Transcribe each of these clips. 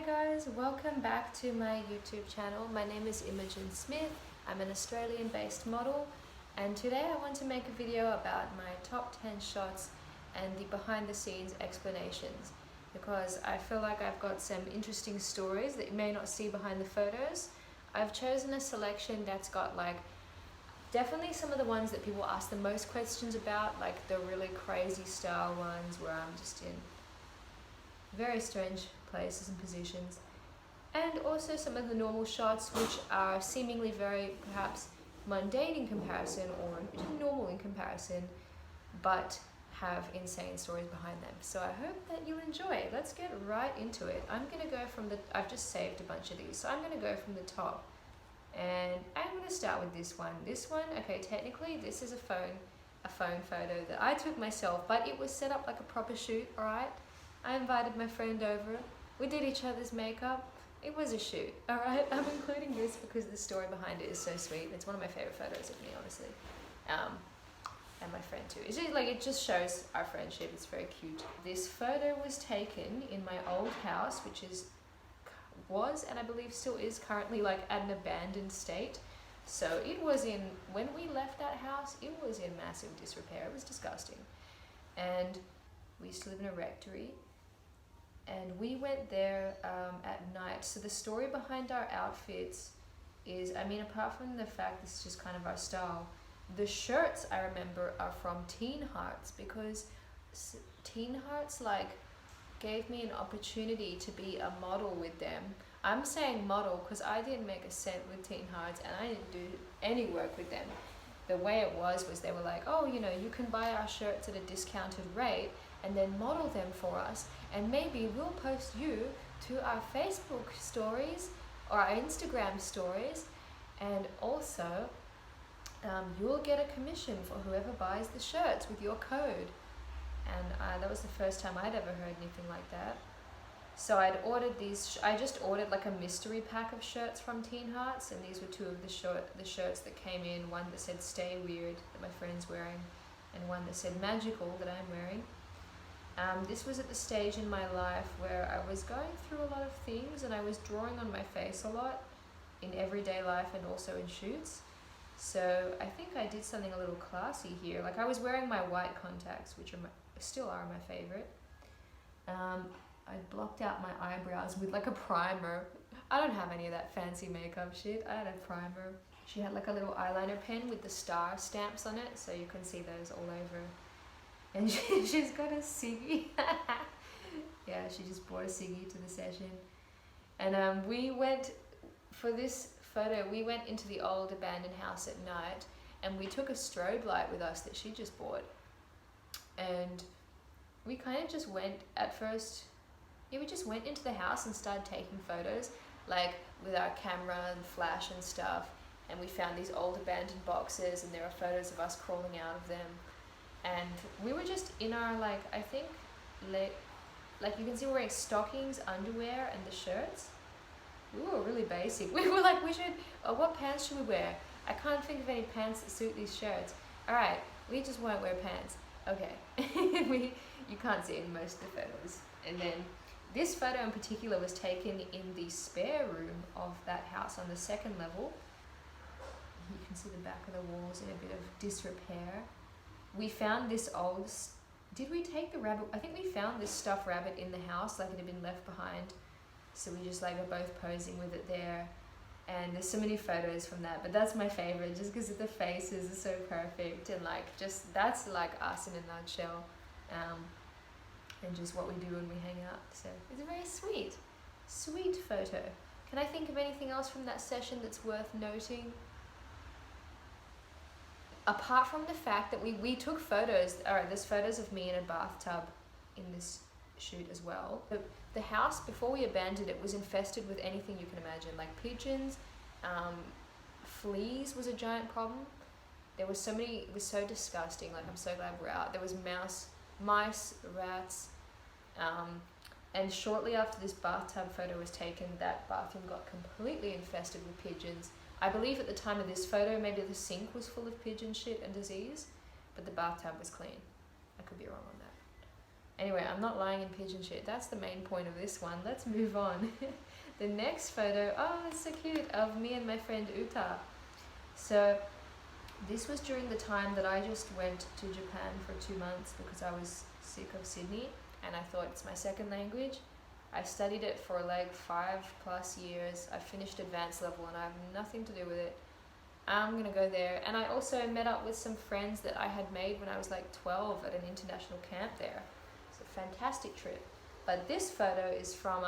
guys, welcome back to my YouTube channel. My name is Imogen Smith. I'm an Australian based model, and today I want to make a video about my top 10 shots and the behind the scenes explanations, because I feel like I've got some interesting stories that you may not see behind the photos. I've chosen a selection that's got definitely some of the ones that people ask the most questions about, like the really crazy style ones where I'm just in very strange places and positions, and also some of the normal shots which are seemingly very perhaps mundane in comparison or normal in comparison, but have insane stories behind them. So I hope that you enjoy. Let's get right into it. I'm going to go from I've just saved a bunch of these, so I'm going to go from the top, and I'm going to start with this one. Okay, technically this is a phone photo that I took myself, but it was set up like a proper shoot, alright? I invited my friend over. We did each other's makeup. It was a shoot, alright? I'm including this because the story behind it is so sweet. It's one of my favorite photos of me, honestly. And my friend too. It just shows our friendship. It's very cute. This photo was taken in my old house, which was and I believe still is currently at an abandoned state. So when we left that house, it was in massive disrepair. It was disgusting. And we used to live in a rectory, and we went there at night. So the story behind our outfits is, apart from the fact this is just kind of our style, the shirts I remember are from Teen Hearts, because Teen Hearts gave me an opportunity to be a model with them. I'm saying model because I didn't make a cent with Teen Hearts and I didn't do any work with them. The way it was they were like, oh, you can buy our shirts at a discounted rate and then model them for us, and maybe we'll post you to our Facebook stories or our Instagram stories, and also you'll get a commission for whoever buys the shirts with your code. And that was the first time I'd ever heard anything like that. So I'd ordered these. I just ordered a mystery pack of shirts from Teen Hearts, and these were two of the shirts that came in. One that said "Stay Weird" that my friend's wearing, and one that said "Magical" that I'm wearing. This was at the stage in my life where I was going through a lot of things, and I was drawing on my face a lot in everyday life and also in shoots. So I think I did something a little classy here. I was wearing my white contacts, which still are my favorite. I blocked out my eyebrows with a primer. I don't have any of that fancy makeup shit. I had a primer. She had a little eyeliner pen with the star stamps on it, so you can see those all over. And she's got a ciggy. Yeah, she just brought a ciggy to the session. And we went, for this photo, we went into the old abandoned house at night, and we took a strobe light with us that she just bought. And we kind of just went, at first, we just went into the house and started taking photos, with our camera and flash and stuff. And we found these old abandoned boxes, and there are photos of us crawling out of them. And we were just in our, I think, you can see we're wearing stockings, underwear, and the shirts. We were really basic. We were what pants should we wear? I can't think of any pants that suit these shirts. Alright, we just won't wear pants. Okay. You can't see it in most of the photos. And then this photo in particular was taken in the spare room of that house on the second level. You can see the back of the walls in a bit of disrepair. We found this old... Did we take the rabbit? I think we found this stuffed rabbit in the house, it had been left behind. So we just are both posing with it there. And there's so many photos from that, but that's my favorite just because the faces are so perfect, and that's us in a nutshell. And just what we do when we hang out. So it's a very sweet photo. Can I think of anything else from that session that's worth noting? Apart from the fact that we took photos, there's photos of me in a bathtub in this shoot as well. The house, before we abandoned it, was infested with anything you can imagine, pigeons, fleas was a giant problem. There was so many, it was so disgusting, I'm so glad we're out. There was mice, rats, and shortly after this bathtub photo was taken, that bathroom got completely infested with pigeons. I believe at the time of this photo, maybe the sink was full of pigeon shit and disease, but the bathtub was clean. I could be wrong on that. Anyway, I'm not lying in pigeon shit. That's the main point of this one. Let's move on. The next photo, oh, it's so cute, of me and my friend Uta. So this was during the time that I just went to Japan for 2 months because I was sick of Sydney and I thought it's my second language. I studied it for like 5+ years. I finished advanced level and I have nothing to do with it. I'm gonna go there. And I also met up with some friends that I had made when I was like 12 at an international camp there. It's a fantastic trip. But this photo is from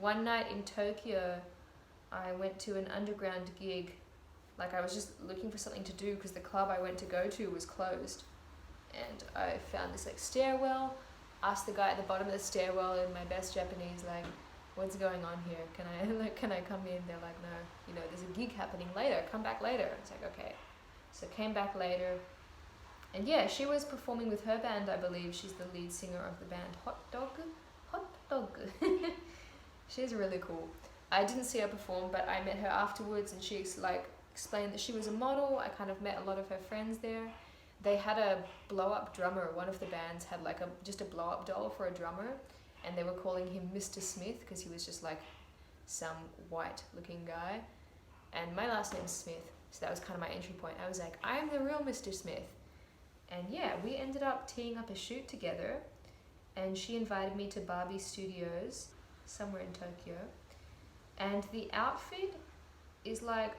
one night in Tokyo. I went to an underground gig. Like I was just looking for something to do because the club I went to go to was closed. And I found this like stairwell, asked the guy at the bottom of the stairwell in my best Japanese, like, what's going on here? Can I come in? They're like, no, you know, there's a gig happening later, come back later. It's like, okay. So came back later. And yeah, she was performing with her band, I believe. She's the lead singer of the band Hot Dog. She's really cool. I didn't see her perform, but I met her afterwards and she explained that she was a model. I kind of met a lot of her friends there. They had a blow-up drummer. One of the bands had like just a blow-up doll for a drummer, and they were calling him Mr. Smith because he was just like some white-looking guy. And my last name's Smith, so that was kind of my entry point. I was like, I'm the real Mr. Smith. And yeah, we ended up teeing up a shoot together, and she invited me to Barbie Studios somewhere in Tokyo. And the outfit is like,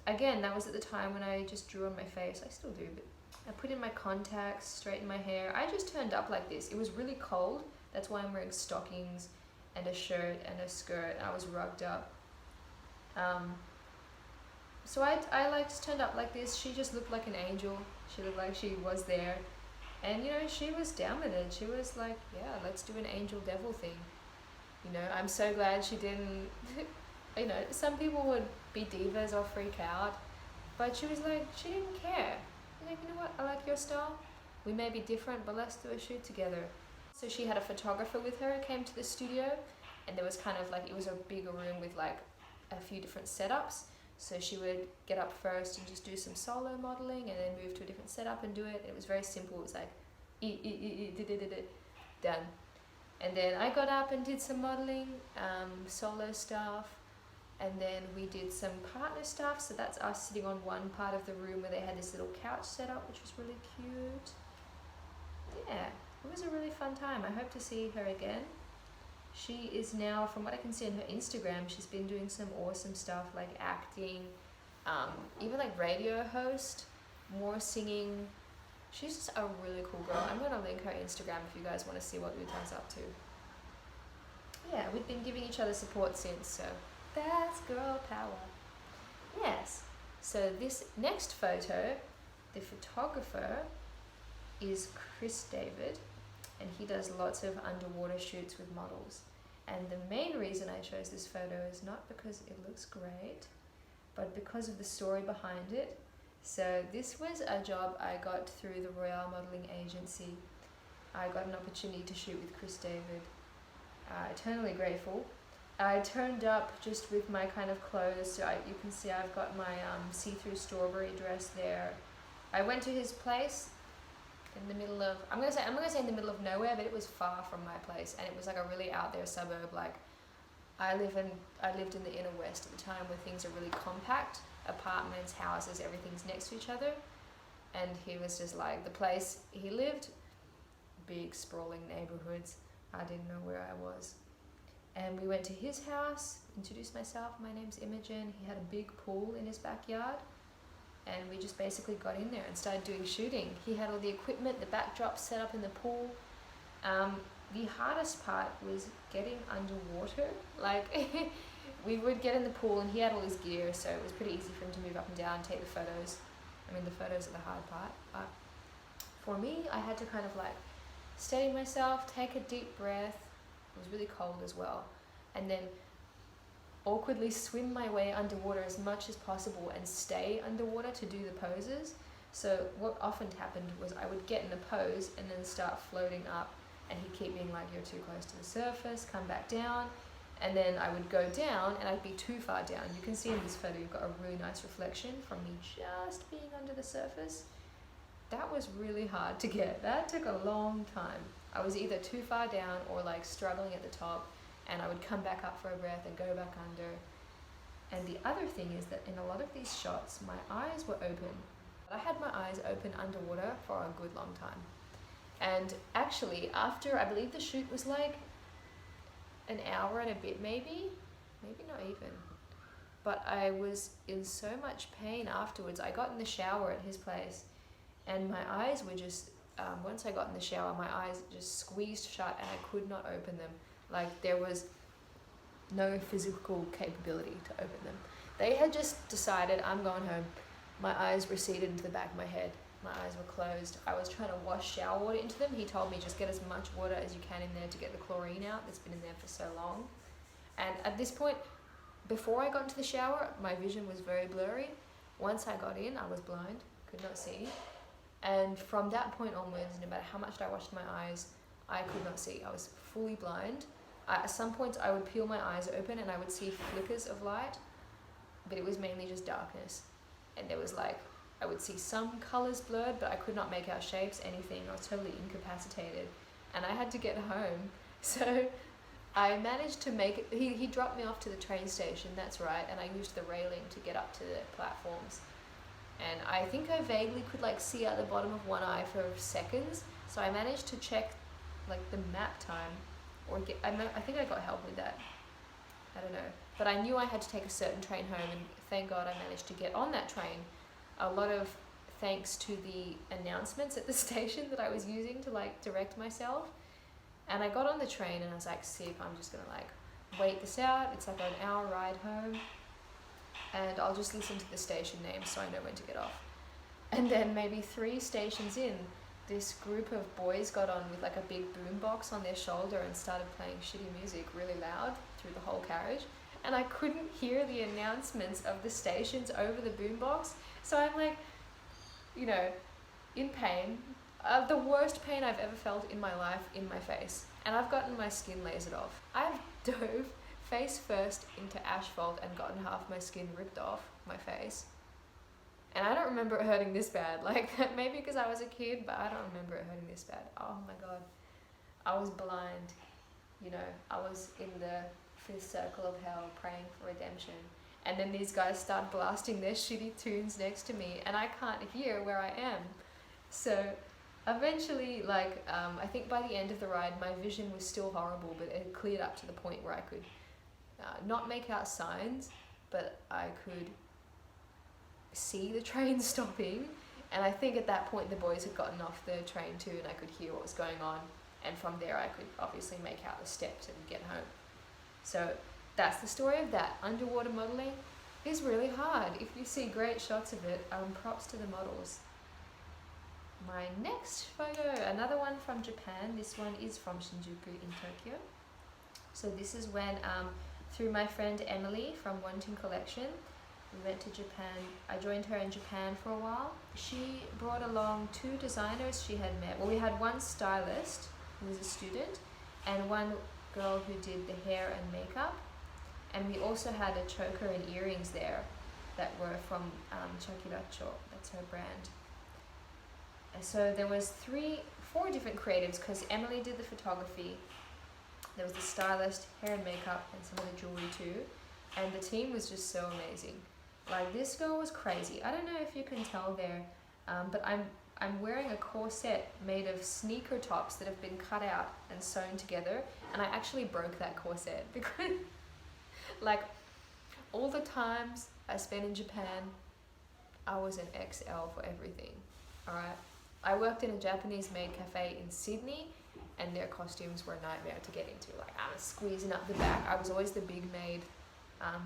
again, that was at the time when I just drew on my face. I still do, but I put in my contacts, straightened my hair. I just turned up like this. It was really cold. That's why I'm wearing stockings and a shirt and a skirt. I was rugged up. So I like just turned up like this. She just looked like an angel. She looked like she was there. And you know, she was down with it. She was like, yeah, let's do an angel devil thing. You know, I'm so glad she didn't, you know, some people would be divas or freak out, but she was like, she didn't care. She's like, you know what, I like your style. We may be different, but let's do a shoot together. So she had a photographer with her, came to the studio, and there was kind of like, it was a bigger room with like a few different setups. So she would get up first and just do some solo modeling and then move to a different setup and do it. It was very simple. It was like, done. And then I got up and did some modeling, solo stuff. And then we did some partner stuff. So that's us sitting on one part of the room where they had this little couch set up, which was really cute. Yeah, it was a really fun time. I hope to see her again. She is now, from what I can see on her Instagram, she's been doing some awesome stuff like acting, even like radio host, more singing. She's just a really cool girl. I'm going to link her Instagram if you guys want to see what Uta's up to. Yeah, we've been giving each other support since, so that's girl power. Yes, so this next photo, the photographer is Chris David, and he does lots of underwater shoots with models. And the main reason I chose this photo is not because it looks great, but because of the story behind it. So this was a job I got through the Royale Modelling Agency. I got an opportunity to shoot with Chris David. Eternally grateful. I turned up just with my kind of clothes, so you can see I've got my see-through strawberry dress there. I went to his place in the middle of, I'm gonna say in the middle of nowhere, but it was far from my place, and it was like a really out there suburb. Like I lived in the inner west at the time, where things are really compact, apartments, houses, everything's next to each other. And he was just like, the place he lived, big sprawling neighborhoods. I didn't know where I was. And we went to his house, introduced myself, my name's Imogen. He had a big pool in his backyard, and we just basically got in there and started doing shooting. He had all the equipment, the backdrop set up in the pool. The hardest part was getting underwater. Like we would get in the pool and he had all his gear, so it was pretty easy for him to move up and down, take the photos. I mean, the photos are the hard part, but for me, I had to kind of like steady myself, take a deep breath. It was really cold as well, and then awkwardly swim my way underwater as much as possible and stay underwater to do the poses. So what often happened was I would get in the pose and then start floating up, and he'd keep being like, you're too close to the surface, come back down. And then I would go down and I'd be too far down. You can see in this photo, you've got a really nice reflection from me just being under the surface. That was really hard to get. That took a long time. I was either too far down or like struggling at the top, and I would come back up for a breath and go back under. And the other thing is that in a lot of these shots, my eyes were open. I had my eyes open underwater for a good long time. And actually, after, I believe the shoot was like an hour and a bit, maybe not even. But I was in so much pain afterwards. I got in the shower at his place, and my eyes were just, once I got in the shower, my eyes just squeezed shut and I could not open them. Like there was no physical capability to open them. They had just decided, I'm going home. My eyes receded into the back of my head. My eyes were closed. I was trying to wash shower water into them. He told me just get as much water as you can in there to get the chlorine out that's been in there for so long. And at this point, before I got into the shower, my vision was very blurry. Once I got in, I was blind, could not see. And from that point onwards, no matter how much I washed my eyes, I could not see. I was fully blind. At some points, I would peel my eyes open and I would see flickers of light, but it was mainly just darkness. And there was like, I would see some colors blurred, but I could not make out shapes, anything. I was totally incapacitated. And I had to get home. So I managed to make it, he dropped me off to the train station, that's right, and I used the railing to get up to the platforms. And I think I vaguely could like see out the bottom of one eye for seconds, so I managed to check like the map time, or I think I got help with that, I don't know. But I knew I had to take a certain train home, and thank God I managed to get on that train. A lot of thanks to the announcements at the station that I was using to like direct myself. And I got on the train and I was like, sick, I'm just gonna like wait this out. It's like an hour ride home, and I'll just listen to the station name so I know when to get off. And then maybe 3 stations in, this group of boys got on with like a big boombox on their shoulder and started playing shitty music really loud through the whole carriage. And I couldn't hear the announcements of the stations over the boombox. So I'm like, you know, in pain. The worst pain I've ever felt in my life in my face. And I've gotten my skin lasered off. I've dove face first into asphalt and gotten half my skin ripped off my face. And I don't remember it hurting this bad. Like, maybe because I was a kid, but I don't remember it hurting this bad. Oh my God. I was blind. You know, I was in the 5th circle of hell praying for redemption. And then these guys start blasting their shitty tunes next to me, and I can't hear where I am. So eventually, like, I think by the end of the ride, my vision was still horrible, but it cleared up to the point where I could not make out signs, but I could see the train stopping. And I think at that point the boys had gotten off the train too, and I could hear what was going on. And from there I could obviously make out the steps and get home. So that's the story of that. Underwater modeling is really hard. If you see great shots of it, props to the models. My next photo, another one from Japan. This one is from Shinjuku in Tokyo. So this is when, through my friend Emily from Wanting Collection, we went to Japan. I joined her in Japan for a while. She brought along 2 designers she had met. Well, we had one stylist who was a student, and one girl who did the hair and makeup. And we also had a choker and earrings there that were from Chakiracho, that's her brand. So there was 4 different creatives, because Emily did the photography, there was the stylist, hair and makeup, and some of the jewelry too. And the team was just so amazing. Like, this girl was crazy. I don't know if you can tell there, but I'm wearing a corset made of sneaker tops that have been cut out and sewn together, and I actually broke that corset because like all the times I spent in Japan, I was an XL for everything. Alright, I worked in a Japanese maid cafe in Sydney, and their costumes were a nightmare to get into. Like, I was squeezing up the back. I was always the big maid,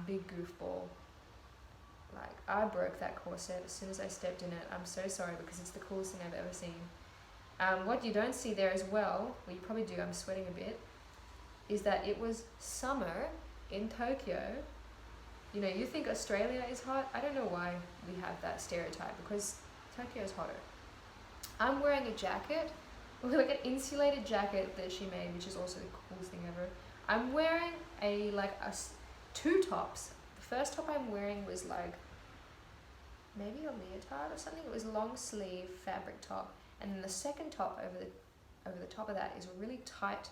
big goofball. Like, I broke that corset as soon as I stepped in it. I'm so sorry, because it's the coolest thing I've ever seen. What you don't see there as well, well you probably do, I'm sweating a bit, is that it was summer in Tokyo. You know, you think Australia is hot. I don't know why we have that stereotype, because Tokyo is hotter. I'm wearing a jacket, like an insulated jacket that she made, which is also the coolest thing ever. I'm wearing 2 tops. The first top I'm wearing was like maybe a leotard or something. It was a long sleeve fabric top, and then the second top over the over the top of that is a really tight,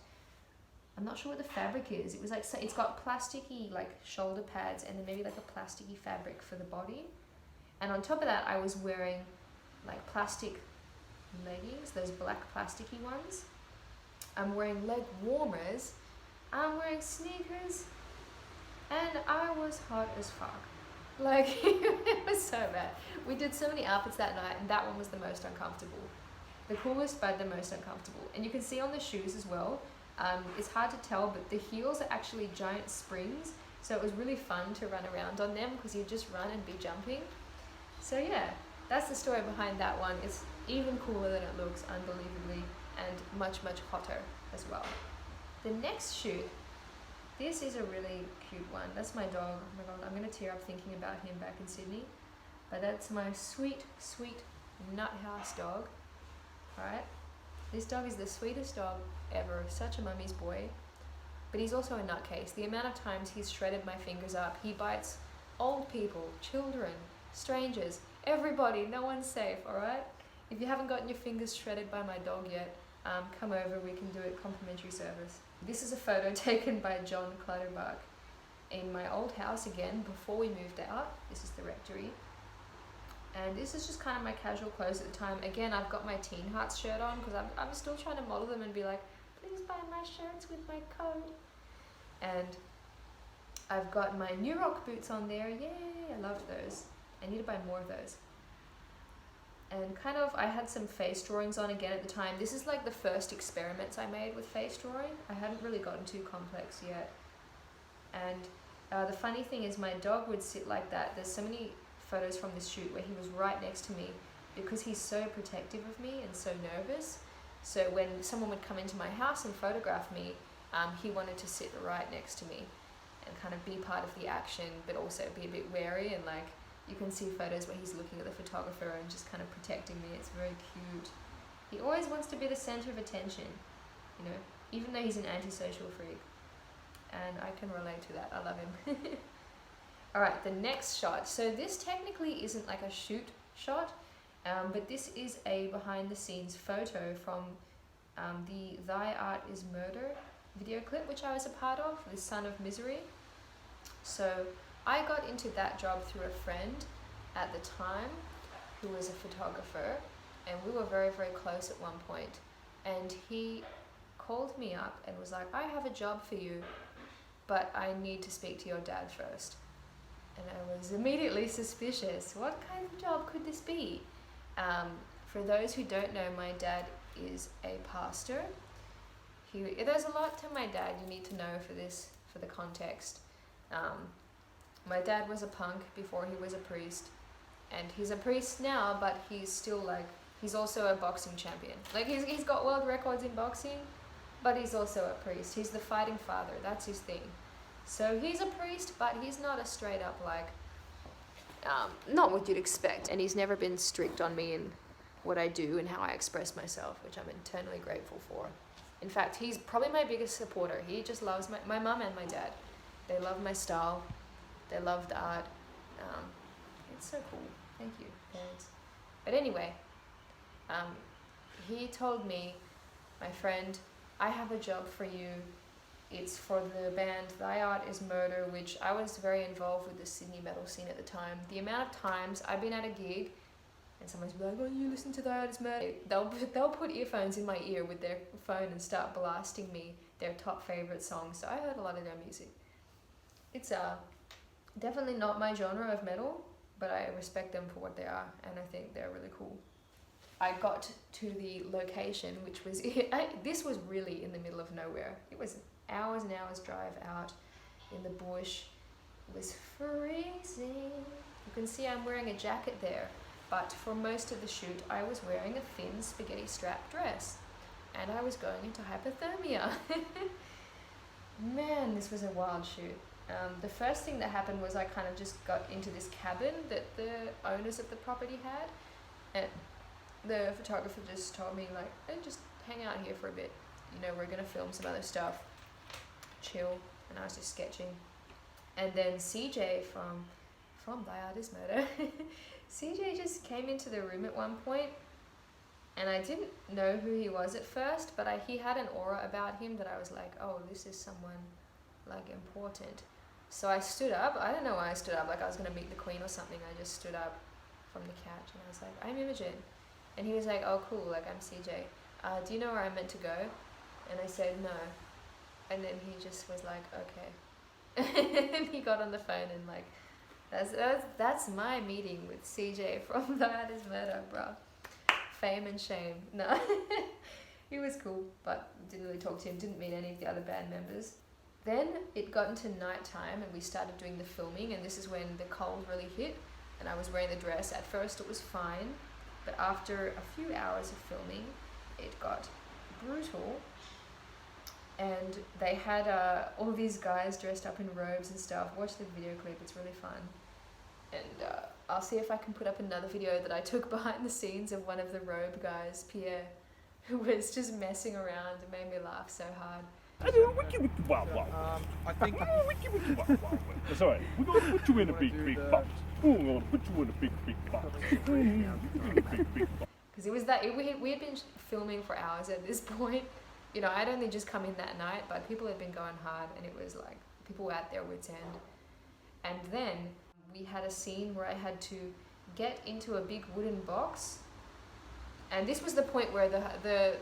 I'm not sure what the fabric is. It was like, so it's got plasticky like shoulder pads and then maybe like a plasticky fabric for the body. And on top of that, I was wearing like plastic leggings, those black plasticky ones. I'm wearing leg warmers. I'm wearing sneakers. And I was hot as fuck. Like, it was so bad. We did so many outfits that night, and that one was the most uncomfortable. The coolest, but the most uncomfortable. And you can see on the shoes as well, it's hard to tell, but the heels are actually giant springs. So it was really fun to run around on them because you just run and be jumping. So yeah, that's the story behind that one. It's even cooler than it looks, unbelievably, and much, much hotter as well. The next shoot, this is a really cute one. That's my dog. Oh my god, I'm gonna tear up thinking about him back in Sydney. But that's my sweet, sweet nut house dog. Alright? This dog is the sweetest dog ever. Such a mummy's boy. But he's also a nutcase. The amount of times he's shredded my fingers up. He bites old people, children, strangers, everybody. No one's safe, alright? If you haven't gotten your fingers shredded by my dog yet, come over, we can do it complimentary service. This is a photo taken by John Clutterbuck in my old house again before we moved out. This is the rectory. And this is just kind of my casual clothes at the time. Again, I've got my Teen Hearts shirt on because I'm still trying to model them and be like, please buy my shirts with my code. And I've got my New Rock boots on there. Yay, I loved those. I need to buy more of those. And kind of, I had some face drawings on again at the time. This is like the first experiments I made with face drawing. I hadn't really gotten too complex yet. And the funny thing is my dog would sit like that. There's so many photos from this shoot where he was right next to me because he's so protective of me and so nervous. So when someone would come into my house and photograph me, he wanted to sit right next to me and kind of be part of the action, but also be a bit wary. And like, you can see photos where he's looking at the photographer and just kind of protecting me. It's very cute. He always wants to be the center of attention, you know, even though he's an antisocial freak. And I can relate to that. I love him. Alright, the next shot. So this technically isn't like a shoot shot, but this is a behind the scenes photo from the Thy Art Is Murder video clip, which I was a part of, The Son of Misery. So I got into that job through a friend at the time who was a photographer, and we were very, very close at one point. And he called me up and was like, I have a job for you, but I need to speak to your dad first. And I was immediately suspicious. What kind of job could this be? For those who don't know, my dad is a pastor. There's a lot to my dad you need to know for the context. My dad was a punk before he was a priest, and he's a priest now, but he's still like, he's also a boxing champion. Like he's got world records in boxing, but he's also a priest. He's the fighting father, that's his thing. So he's a priest, but he's not a straight up like, not what you'd expect. And he's never been strict on me in what I do and how I express myself, which I'm eternally grateful for. In fact, he's probably my biggest supporter. He just loves my mum and my dad. They love my style. They love the art. It's so cool. Thank you, parents. But anyway, he told me, my friend, I have a job for you. It's for the band Thy Art Is Murder, which I was very involved with the Sydney metal scene at the time. The amount of times I've been at a gig and someone's like, oh, you listen to Thy Art Is Murder. They'll put earphones in my ear with their phone and start blasting me their top favorite songs. So I heard a lot of their music. It's definitely not my genre of metal, but I respect them for what they are, and I think they're really cool. I got to the location, which was, this was really in the middle of nowhere. It was hours and hours drive out in the bush. It was freezing. You can see I'm wearing a jacket there, but for most of the shoot I was wearing a thin spaghetti strap dress, and I was going into hypothermia. Man, this was a wild shoot. The first thing that happened was I kind of just got into this cabin that the owners of the property had, and the photographer just told me like, hey, just hang out here for a bit, you know, we're gonna film some other stuff, chill. And I was just sketching. And then CJ from Thy Art Is Murder CJ just came into the room at one point, And I didn't know who he was at first, but he had an aura about him that I was like, oh, this is someone like important. So I stood up. I don't know why I stood up, like I was going to meet the Queen or something. I just stood up from the couch and I was like, I'm Imogen. And he was like, oh cool, like I'm CJ. Do you know where I'm meant to go? And I said no. And then he just was like, okay. And he got on the phone and like, that's my meeting with CJ from The Art Is Murder, bro. Fame and shame. No. He was cool, but didn't really talk to him, didn't meet any of the other band members. Then it got into night time and we started doing the filming, and this is when the cold really hit and I was wearing the dress. At first it was fine, but after a few hours of filming it got brutal, and they had all these guys dressed up in robes and stuff. Watch the video clip, it's really fun. And I'll see if I can put up another video that I took behind the scenes of one of the robe guys, Pierre, who was just messing around. It made me laugh so hard. I think it's alright. We're gonna put you in a big box. We're gonna put you in a big box. Because it was that we had been filming for hours at this point. You know, I'd only just come in that night, but people had been going hard, and it was like people were at their wits' end. And then we had a scene where I had to get into a big wooden box, and this was the point where the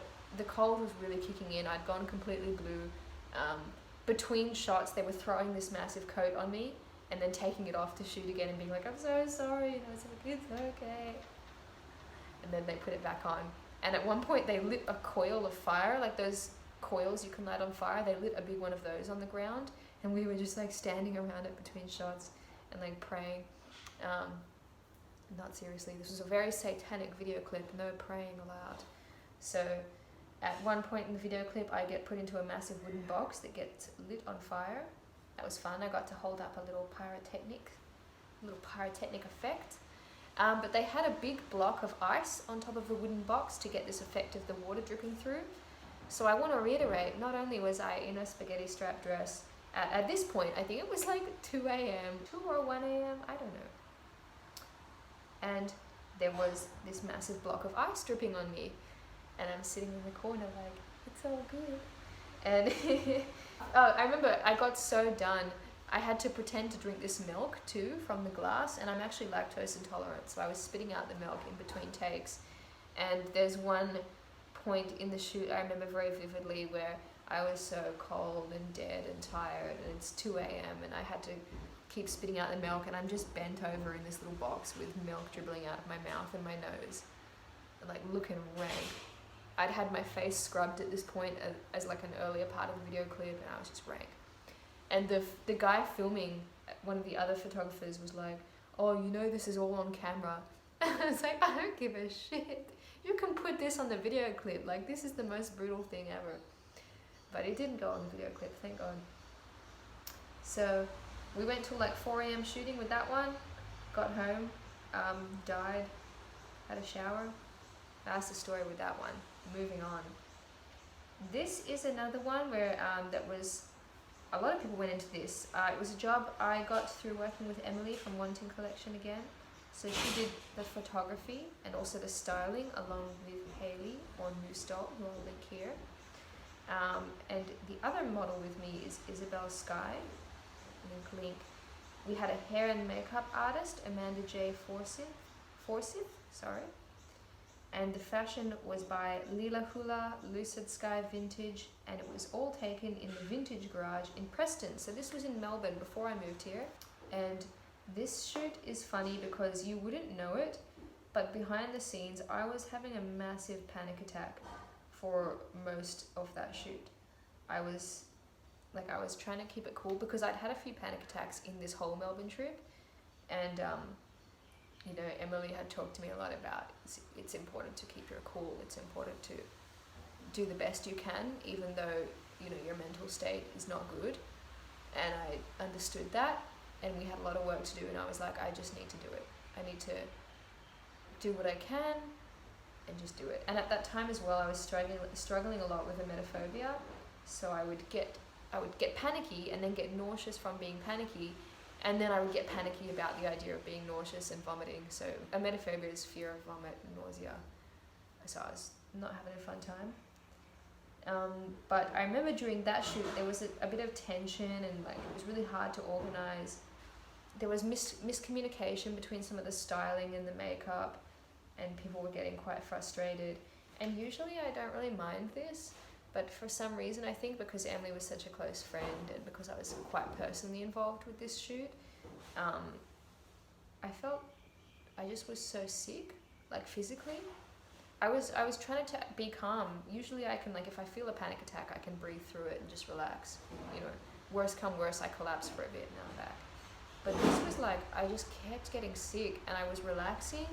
cold was really kicking in. I'd gone completely blue. Between shots, they were throwing this massive coat on me and then taking it off to shoot again and being like, I'm so sorry. And I was like, it's okay. And then they put it back on. And at one point, they lit a coil of fire, like those coils you can light on fire. They lit a big one of those on the ground, and we were just like standing around it between shots and like praying. Not seriously, this was a very satanic video clip, no praying allowed. So at one point in the video clip, I get put into a massive wooden box that gets lit on fire. That was fun. I got to hold up a little pyrotechnic effect. But they had a big block of ice on top of the wooden box to get this effect of the water dripping through. So I want to reiterate, not only was I in a spaghetti strap dress, at this point, I think it was like 2 a.m., 2 or 1 a.m., I don't know. And there was this massive block of ice dripping on me. And I'm sitting in the corner like, it's all good. And oh, I remember I got so done, I had to pretend to drink this milk too from the glass, and I'm actually lactose intolerant, so I was spitting out the milk in between takes. And there's one point in the shoot I remember very vividly where I was so cold and dead and tired, and it's 2 a.m. and I had to keep spitting out the milk, and I'm just bent over in this little box with milk dribbling out of my mouth and my nose, and like looking rank. I'd had my face scrubbed at this point as like an earlier part of the video clip, and I was just rank. And the guy filming, one of the other photographers, was like, oh, you know this is all on camera. And I was like, I don't give a shit. You can put this on the video clip. Like, this is the most brutal thing ever. But it didn't go on the video clip, thank God. So we went till like 4 a.m. shooting with that one. Got home, died, had a shower. That's the story with that one. Moving on. This is another one where that was, a lot of people went into this. It was a job I got through working with Emily from Wanting Collection again. So she did the photography and also the styling along with Hayley or Newstall, who I'll link here. And the other model with me is Isabel Sky, link. We had a hair and makeup artist, Amanda J. Forsyth, and the fashion was by Lila Hula, Lucid Sky Vintage, and it was all taken in the Vintage Garage in Preston. So this was in Melbourne before I moved here. And this shoot is funny because you wouldn't know it, but behind the scenes, I was having a massive panic attack for most of that shoot. I was trying to keep it cool because I'd had a few panic attacks in this whole Melbourne trip, and you know, Emily had talked to me a lot about it's important to keep your cool. It's important to do the best you can, even though, you know, your mental state is not good. And I understood that, and we had a lot of work to do, and I was like, I just need to do it. I need to do what I can and just do it. And at that time as well, I was struggling a lot with emetophobia, so I would get panicky and then get nauseous from being panicky, and then I would get panicky about the idea of being nauseous and vomiting. So emetophobia is fear of vomit and nausea. so I was not having a fun time. But I remember during that shoot there was a bit of tension, and like it was really hard to organize. There was miscommunication between some of the styling and the makeup, and people were getting quite frustrated. And usually I don't really mind this, but for some reason, I think because Emily was such a close friend and because I was quite personally involved with this shoot, I felt I just was so sick, like physically. I was trying to be calm. Usually I can, like, if I feel a panic attack, I can breathe through it and just relax. You know, worst come worst, I collapse for a bit, now I'm back. But this was like, I just kept getting sick, and I was relaxing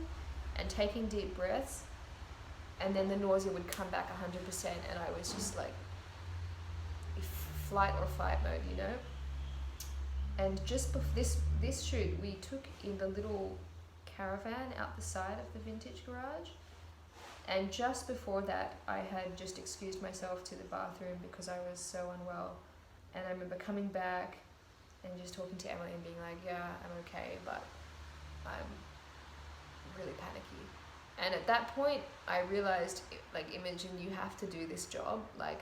and taking deep breaths, and then the nausea would come back 100%, and I was just like flight or fight mode, you know. And just before this shoot, we took in the little caravan out the side of the vintage garage, and just before that I had just excused myself to the bathroom because I was so unwell. And I remember coming back and just talking to Emily and being like, yeah, I'm okay, but I'm really panicky. And at that point I realized, like, Imogen, you have to do this job. Like,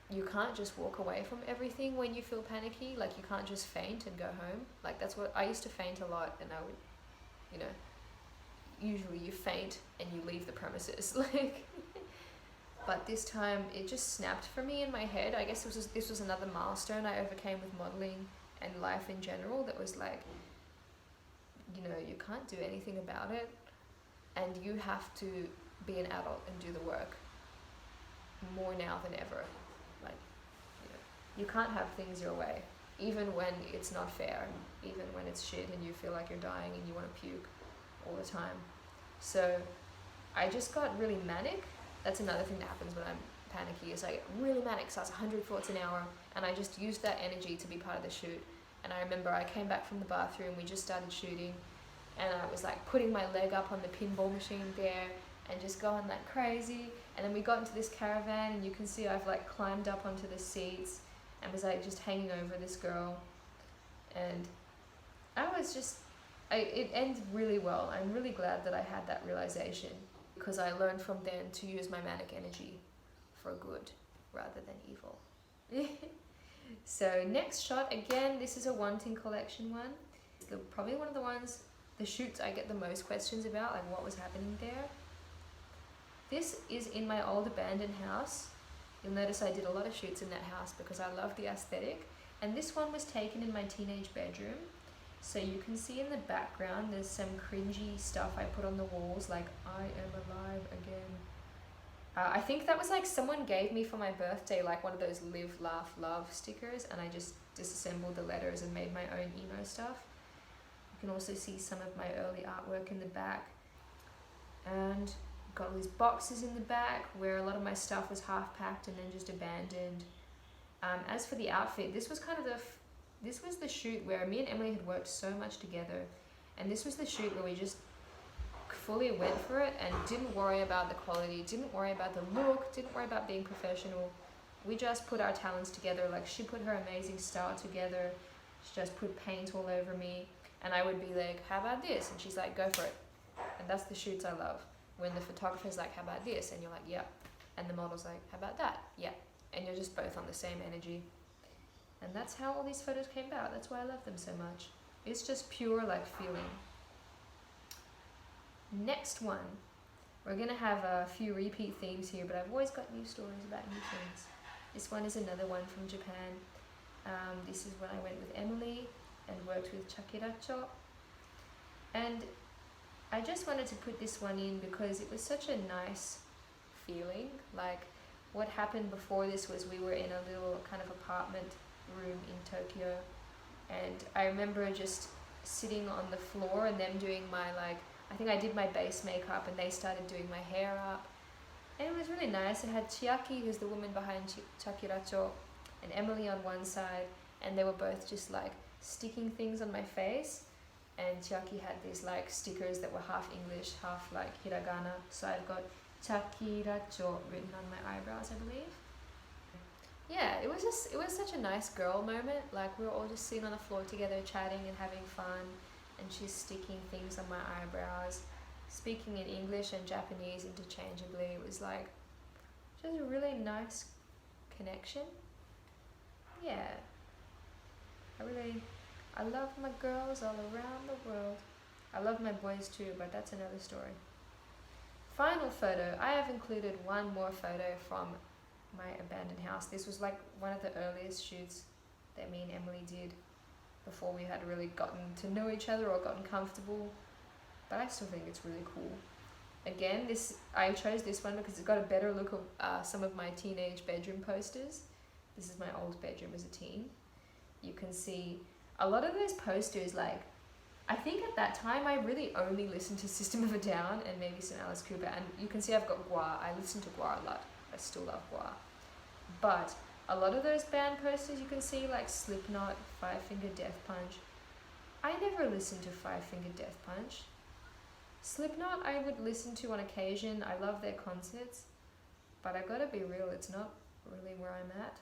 you can't just walk away from everything when you feel panicky. Like, you can't just faint and go home. Like, that's what I used to faint a lot, and I would, you know, usually you faint and you leave the premises. Like, but this time it just snapped for me in my head. I guess this was another milestone I overcame with modeling and life in general. That was like, you know, you can't do anything about it, and you have to be an adult and do the work more now than ever. Like, you know, you can't have things your way, even when it's not fair, even when it's shit and you feel like you're dying and you want to puke all the time. So I just got really manic. That's another thing that happens when I'm panicky, is I get really manic, so it's 100 thoughts an hour, and I just used that energy to be part of the shoot. And I remember I came back from the bathroom, we just started shooting, and I was like putting my leg up on the pinball machine there and just going like crazy. And then we got into this caravan, and you can see I've like climbed up onto the seats and was like just hanging over this girl. And I was just, it ended really well. I'm really glad that I had that realization, because I learned from then to use my manic energy for good rather than evil. So next shot, again, this is a wanting collection one. It's probably one of the shoots I get the most questions about, like what was happening there. This is in my old abandoned house. You'll notice I did a lot of shoots in that house because I love the aesthetic. And this one was taken in my teenage bedroom. So you can see in the background there's some cringy stuff I put on the walls, like I am alive again. I think that was like someone gave me for my birthday, like one of those live, laugh, love stickers, and I just disassembled the letters and made my own emo stuff. You can also see some of my early artwork in the back. And got all these boxes in the back where a lot of my stuff was half packed and then just abandoned. As for the outfit, this was kind of this was the shoot where me and Emily had worked so much together, and this was the shoot where we just fully went for it and didn't worry about the quality, didn't worry about the look, didn't worry about being professional. We just put our talents together. Like, she put her amazing style together, she just put paint all over me, and I would be like, how about this? And she's like, go for it. And that's the shoots I love, when the photographer's like, how about this? And you're like, yeah. And the model's like, how about that? Yeah. And you're just both on the same energy. And that's how all these photos came about. That's why I love them so much. It's just pure like feeling. Next one. We're gonna have a few repeat themes here, but I've always got new stories about new things. This one is another one from Japan. This is when I went with Emily and worked with Chakiracho. And I just wanted to put this one in because it was such a nice feeling. Like, what happened before this was we were in a little kind of apartment room in Tokyo, and I remember just sitting on the floor and them doing my, like, I think I did my base makeup and they started doing my hair up, and it was really nice. I had Chiaki, who's the woman behind Chakiracho, and Emily on one side, and they were both just like sticking things on my face. And Chiaki had these like stickers that were half English, half like hiragana, so I've got Chakiracho written on my eyebrows, I believe. Yeah, it was such a nice girl moment. Like, we were all just sitting on the floor together chatting and having fun, and she's sticking things on my eyebrows. speaking in English and Japanese interchangeably. It was like just a really nice connection. Yeah, I love my girls all around the world. I love my boys too, but that's another story. Final photo. I have included one more photo from my abandoned house. This was like one of the earliest shoots that me and Emily did before we had really gotten to know each other or gotten comfortable. But I still think it's really cool. Again, I chose this one because it's got a better look of some of my teenage bedroom posters. This is my old bedroom as a teen. You can see a lot of those posters, like, I think at that time I really only listened to System of a Down and maybe some Alice Cooper, and you can see I've got Gua. I listen to Gua a lot. I still love Gua. But a lot of those band posters you can see, like Slipknot, Five Finger Death Punch. I never listened to Five Finger Death Punch. Slipknot I would listen to on occasion. I love their concerts, but I gotta be real, it's not really where I'm at.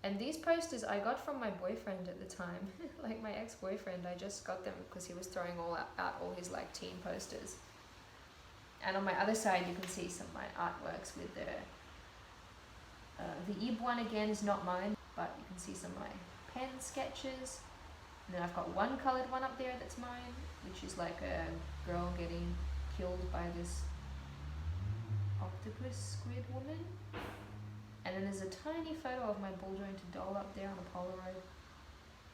And these posters I got from my boyfriend at the time, like my ex-boyfriend. I just got them because he was throwing out all his like teen posters. And on my other side you can see some of my artworks with the Ib one again is not mine, but you can see some of my pen sketches. And then I've got one coloured one up there that's mine, which is like a girl getting killed by this octopus squid woman. And then there's a tiny photo of my ball jointed doll up there on a Polaroid.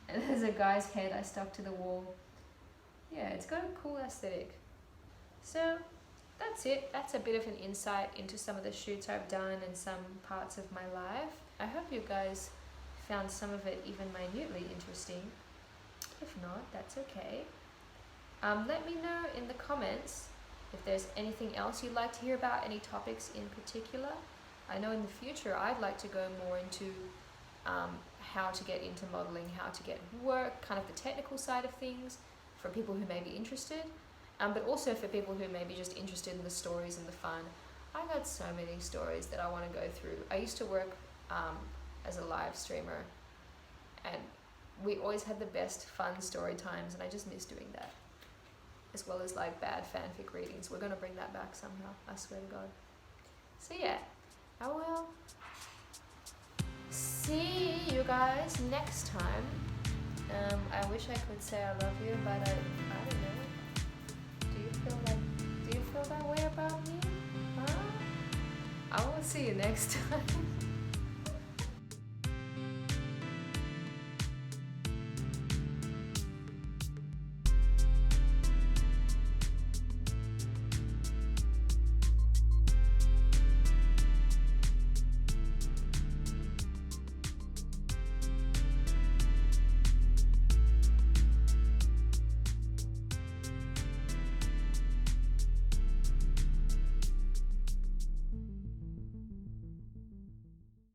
And there's a guy's head I stuck to the wall. Yeah, it's got a cool aesthetic. So that's it. That's a bit of an insight into some of the shoots I've done and some parts of my life. I hope you guys found some of it even minutely interesting. If not, that's okay. Let me know in the comments if there's anything else you'd like to hear about, any topics in particular. I know in the future I'd like to go more into how to get into modeling, how to get work, kind of the technical side of things for people who may be interested, but also for people who may be just interested in the stories and the fun. I got so many stories that I want to go through. I used to work as a live streamer, and we always had the best fun story times, and I just miss doing that, as well as like bad fanfic readings. We're going to bring that back somehow, I swear to God. So yeah, I will see you guys next time. I wish I could say I love you, but I don't know. Do you feel that way about me? Huh? I will see you next time.